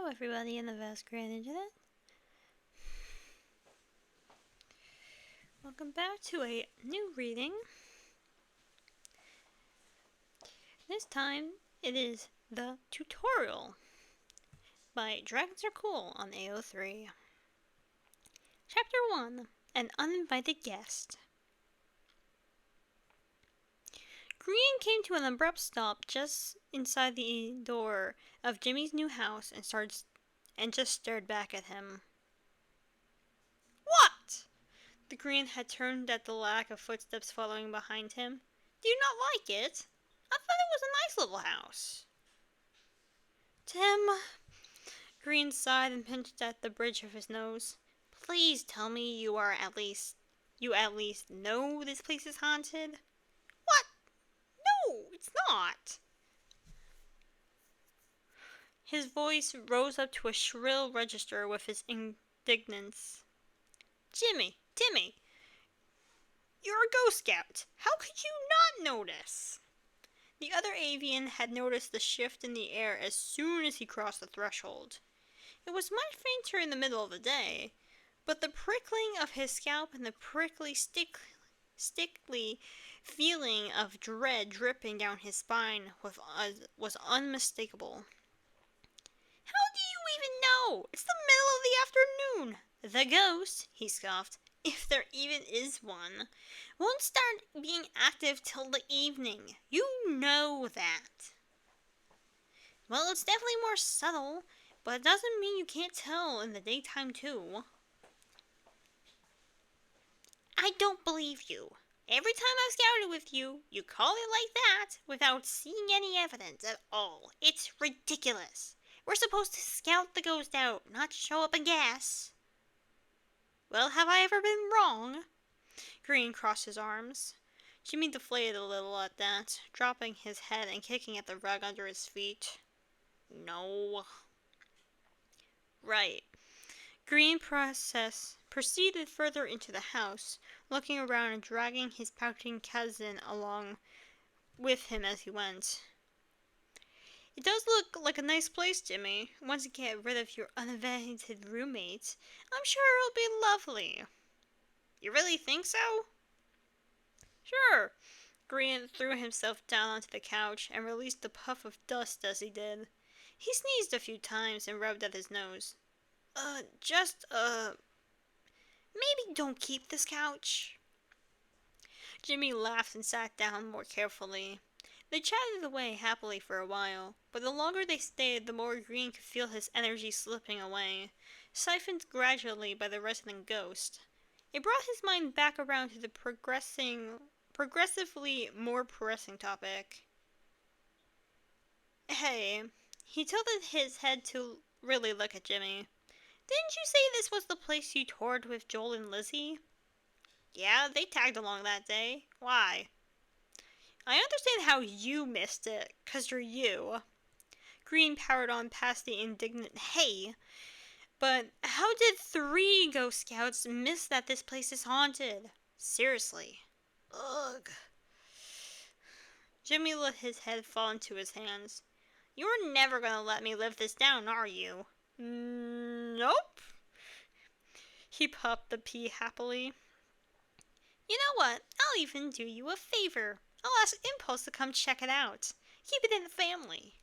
Hello everybody in the vast grand internet. Welcome back to a new reading. This time it is The Tutorial by Dragons Are Cool on AO3. Chapter 1, An Uninvited Guest. Green came to an abrupt stop just inside the door of Jimmy's new house and just stared back at him. What? The Green had turned at the lack of footsteps following behind him. Do you not like it? I thought it was a nice little house. Tim. Green sighed and pinched at the bridge of his nose. Please tell me you at least know this place is haunted? What? No, it's not. His voice rose up to a shrill register with his indignance. Timmy, you're a Ghost Scout. How could you not notice? The other avian had noticed the shift in the air as soon as he crossed the threshold. It was much fainter in the middle of the day, but the prickling of his scalp and the prickly, stickly feeling of dread dripping down his spine was unmistakable. How do you even know? It's the middle of the afternoon. The ghost, he scoffed, if there even is one, won't start being active till the evening. You know that. Well, it's definitely more subtle, but it doesn't mean you can't tell in the daytime too. I don't believe you. Every time I've scouted with you, you call it like that without seeing any evidence at all. It's ridiculous. We're supposed to scout the ghost out, not show up and guess. Well, have I ever been wrong? Green crossed his arms. Jimmy deflated a little at that, dropping his head and kicking at the rug under his feet. No. Right. Green proceeded further into the house, looking around and dragging his pouting cousin along with him as he went. It does look like a nice place, Jimmy. Once you get rid of your uninvited roommate, I'm sure it'll be lovely. You really think so? Sure. Green threw himself down onto the couch and released a puff of dust as he did. He sneezed a few times and rubbed at his nose. Maybe don't keep this couch. Jimmy laughed and sat down more carefully. They chatted away happily for a while, but the longer they stayed, the more Green could feel his energy slipping away, siphoned gradually by the resident ghost. It brought his mind back around to the progressively more pressing topic. Hey, he tilted his head to really look at Jimmy. Didn't you say this was the place you toured with Joel and Lizzie? Yeah, they tagged along that day. Why? I understand how you missed it, 'cause you're you. Green powered on past the indignant hey, but how did 3 Ghost Scouts miss that this place is haunted? Seriously. Ugh. Jimmy let his head fall into his hands. You're never gonna let me live this down, are you? Nope. He popped the pea happily. You know what? I'll even do you a favor. I'll ask Impulse to come check it out. Keep it in the family.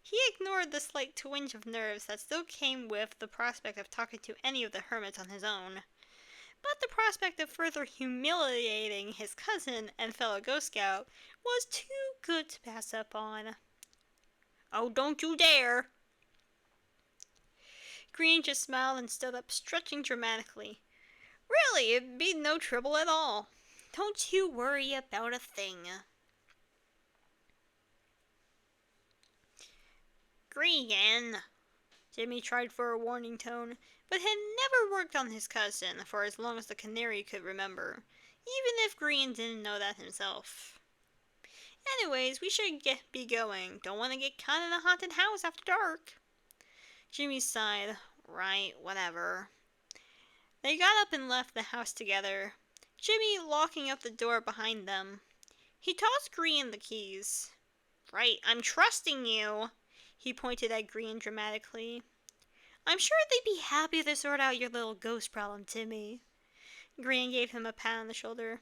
He ignored the slight twinge of nerves that still came with the prospect of talking to any of the hermits on his own. But the prospect of further humiliating his cousin and fellow Ghost Scout was too good to pass up on. Oh, don't you dare! Green just smiled and stood up, stretching dramatically. Really, it'd be no trouble at all. Don't you worry about a thing. Green! Jimmy tried for a warning tone, but had never worked on his cousin for as long as the canary could remember, even if Green didn't know that himself. Anyways, we should be going. Don't want to get caught in a haunted house after dark. Jimmy sighed. Right, whatever. They got up and left the house together, Jimmy locking up the door behind them. He tossed Green the keys. Right, I'm trusting you. He pointed at Green dramatically. I'm sure they'd be happy to sort out your little ghost problem, Timmy. Green gave him a pat on the shoulder.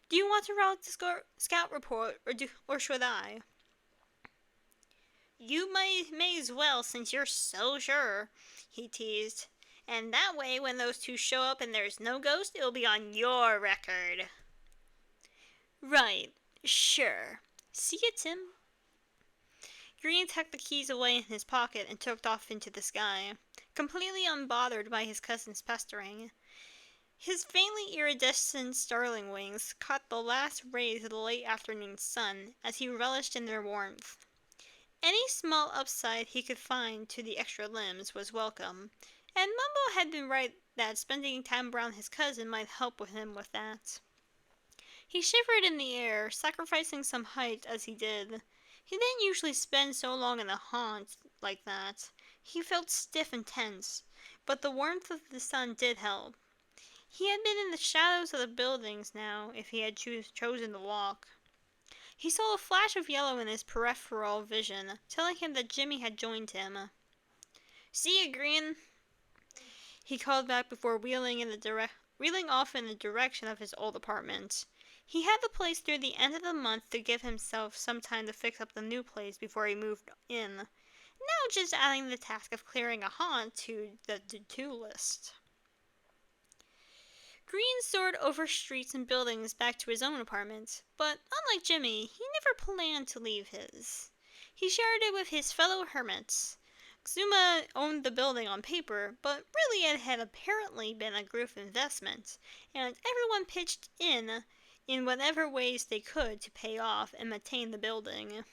Do you want to route the scout report, or should I? You may as well, since you're so sure, he teased. And that way, when those two show up and there's no ghost, it'll be on your record. Right, sure. See you, Tim. Green tucked the keys away in his pocket and took off into the sky, completely unbothered by his cousin's pestering. His faintly iridescent starling wings caught the last rays of the late afternoon sun as he relished in their warmth. Any small upside he could find to the extra limbs was welcome, and Mumbo had been right that spending time around his cousin might help him with that. He shivered in the air, sacrificing some height as he did. He didn't usually spend so long in a haunt like that. He felt stiff and tense, but the warmth of the sun did help. He had been in the shadows of the buildings now, if he had chosen to walk. He saw a flash of yellow in his peripheral vision, telling him that Jimmy had joined him. See you, Green, he called back before wheeling off in the direction of his old apartment. He had the place through the end of the month to give himself some time to fix up the new place before he moved in. Now just adding the task of clearing a haunt to the to-do list. Green soared over streets and buildings back to his own apartment, but unlike Jimmy, he never planned to leave his. He shared it with his fellow hermits. Xuma owned the building on paper, but really it had apparently been a group investment, and everyone pitched in whatever ways they could to pay off and maintain the building.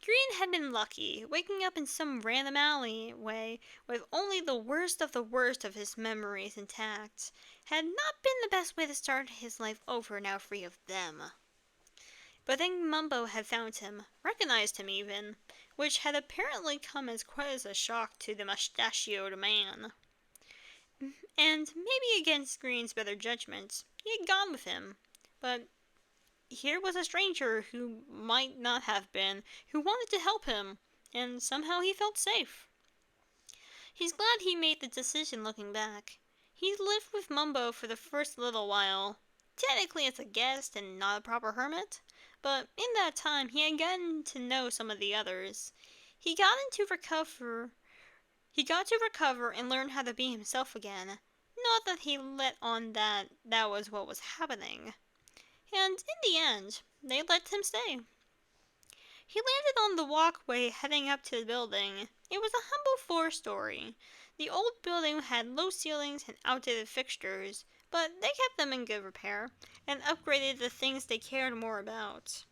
Green had been lucky, waking up in some random alleyway with only the worst of his memories intact. Had not been the best way to start his life over now free of them. But then Mumbo had found him, recognized him even, which had apparently come as quite as a shock to the mustachioed man. And maybe against Green's better judgment, he had gone with him. But here was a stranger who might not have been, who wanted to help him, and somehow he felt safe. He's glad he made the decision looking back. He lived with Mumbo for the first little while, technically as a guest and not a proper hermit, but in that time he had gotten to know some of the others. He got to recover and learn how to be himself again. Not that he let on that was what was happening. And in the end, they let him stay. He landed on the walkway heading up to the building. It was a humble 4-story. The old building had low ceilings and outdated fixtures, but they kept them in good repair and upgraded the things they cared more about.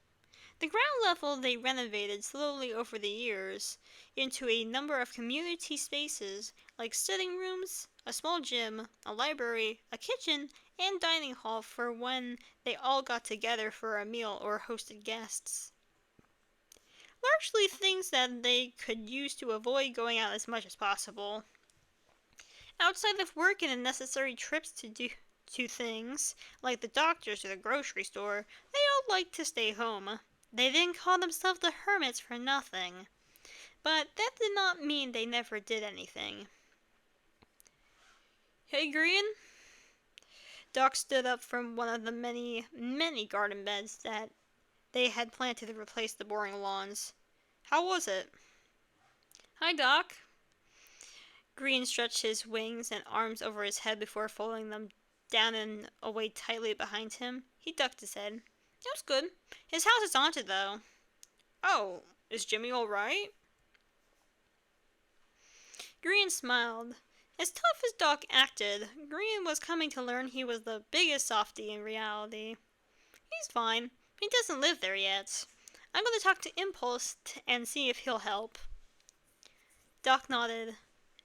The ground level they renovated slowly over the years into a number of community spaces like sitting rooms, a small gym, a library, a kitchen, and dining hall for when they all got together for a meal or hosted guests. Largely things that they could use to avoid going out as much as possible. Outside of work and the necessary trips to things, like the doctors or the grocery store, they all liked to stay home. They didn't call themselves the hermits for nothing. But that did not mean they never did anything. Hey, Green? Doc stood up from one of the many, many garden beds that they had planted to replace the boring lawns. How was it? Hi, Doc. Green stretched his wings and arms over his head before folding them down and away tightly behind him. He ducked his head. It was good. His house is haunted, though. Oh, is Jimmy all right? Green smiled. As tough as Doc acted, Green was coming to learn he was the biggest softy in reality. He's fine. He doesn't live there yet. I'm going to talk to Impulse and see if he'll help. Doc nodded.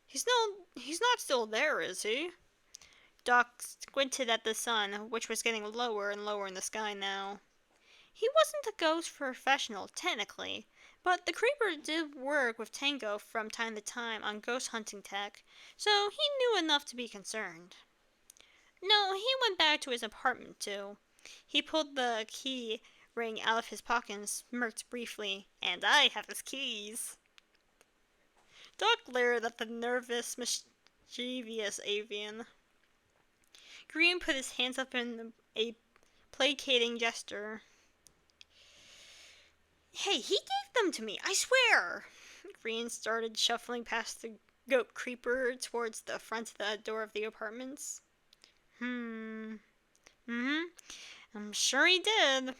He's not still there, is he? Doc squinted at the sun, which was getting lower and lower in the sky now. He wasn't a ghost professional, technically, but the Creeper did work with Tango from time to time on ghost hunting tech, so he knew enough to be concerned. No, he went back to his apartment, too. He pulled the key ring out of his pocket and smirked briefly. And I have his keys. Doc glared at the nervous, mischievous avian. Green put his hands up in a placating gesture. Hey, he gave them to me, I swear! Green started shuffling past the goat creeper towards the front of the door of the apartments. I'm sure he did.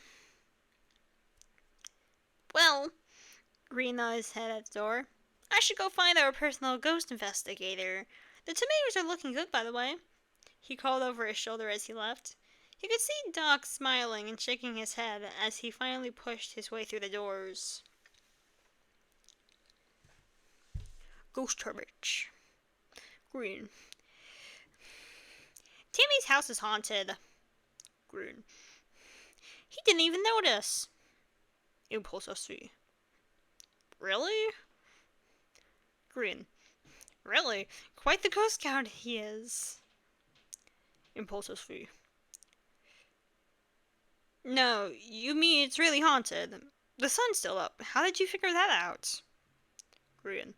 Well, Green nodded his head at the door. I should go find our personal ghost investigator. The tomatoes are looking good, by the way. He called over his shoulder as he left. He could see Doc smiling and shaking his head as he finally pushed his way through the doors. Ghost Hermit. Green. Tammy's house is haunted. Green. He didn't even notice. Impulse SV. Really? Green. Really? Quite the ghost scout he is. Impulse SV. No, you mean it's really haunted. The sun's still up. How did you figure that out? Green.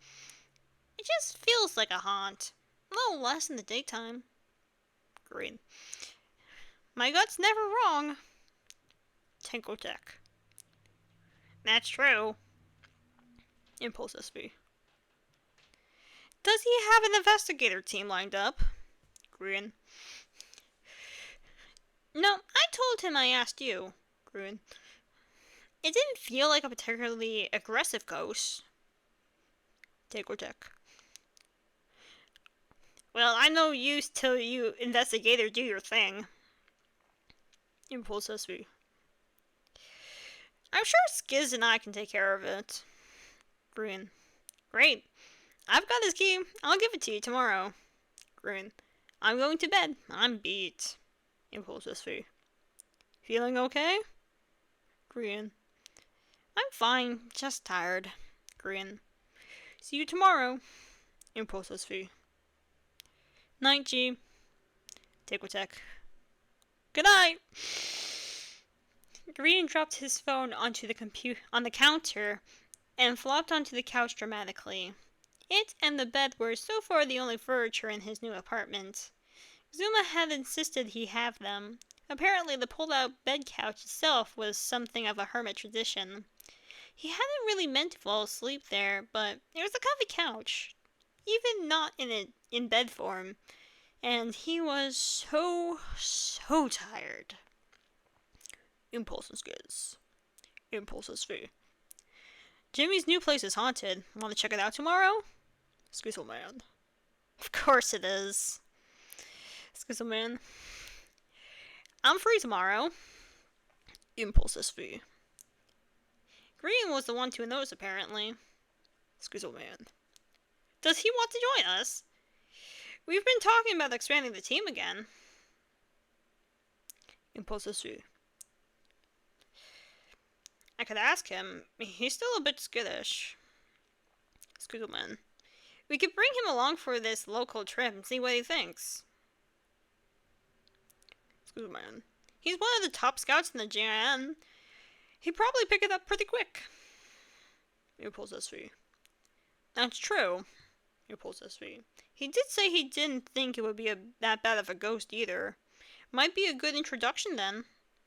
It just feels like a haunt. A little less in the daytime. Green. My gut's never wrong. Tinkle Tech. That's true. Impulse SV. Does he have an investigator team lined up? Green. No, I told him I asked you. Green. It didn't feel like a particularly aggressive ghost. Tinkle Tech. Well, I'm no use till you investigator do your thing. Impulse SV. I'm sure Skiz and I can take care of it. Green. Great. I've got his key. I'll give it to you tomorrow. Green. I'm going to bed. I'm beat. Impulse SV. Feeling okay? Green. I'm fine. Just tired. Green. See you tomorrow. Impulse SV. Night, G. Tickle Tech. Good night. Green dropped his phone onto the counter and flopped onto the couch dramatically. It and the bed were so far the only furniture in his new apartment. Zuma had insisted he have them. Apparently the pulled-out bed couch itself was something of a hermit tradition. He hadn't really meant to fall asleep there, but it was a comfy couch, even not in bed form, and he was so tired. Impulse and Skiz. Impulse SV. Jimmy's new place is haunted. Want to check it out tomorrow? Skizzleman. Of course it is. Skizzleman. I'm free tomorrow. Impulse SV. Green was the one to notice, apparently. Skizzleman. Does he want to join us? We've been talking about expanding the team again. Impulse SV. I could ask him. He's still a bit skittish. Skizzleman. We could bring him along for this local trip and see what he thinks. Skizzleman. He's one of the top scouts in the GIN. He'd probably pick it up pretty quick. Impulse SV. That's true. Impulse SV. He did say he didn't think it would be that bad of a ghost either. Might be a good introduction then.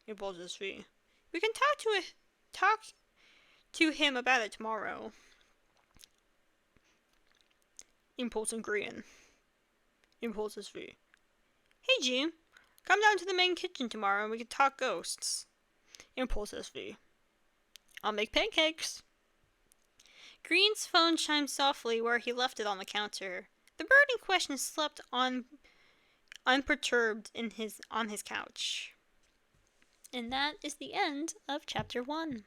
Impulse SV. We can talk to him about it tomorrow. Impulse and Green. Impulse SV. Hey G, come down to the main kitchen tomorrow and we can talk ghosts. Impulse SV. I'll make pancakes. Green's phone chimed softly where he left it on the counter. The bird in question slept unperturbed on his couch. And that is the end of chapter 1.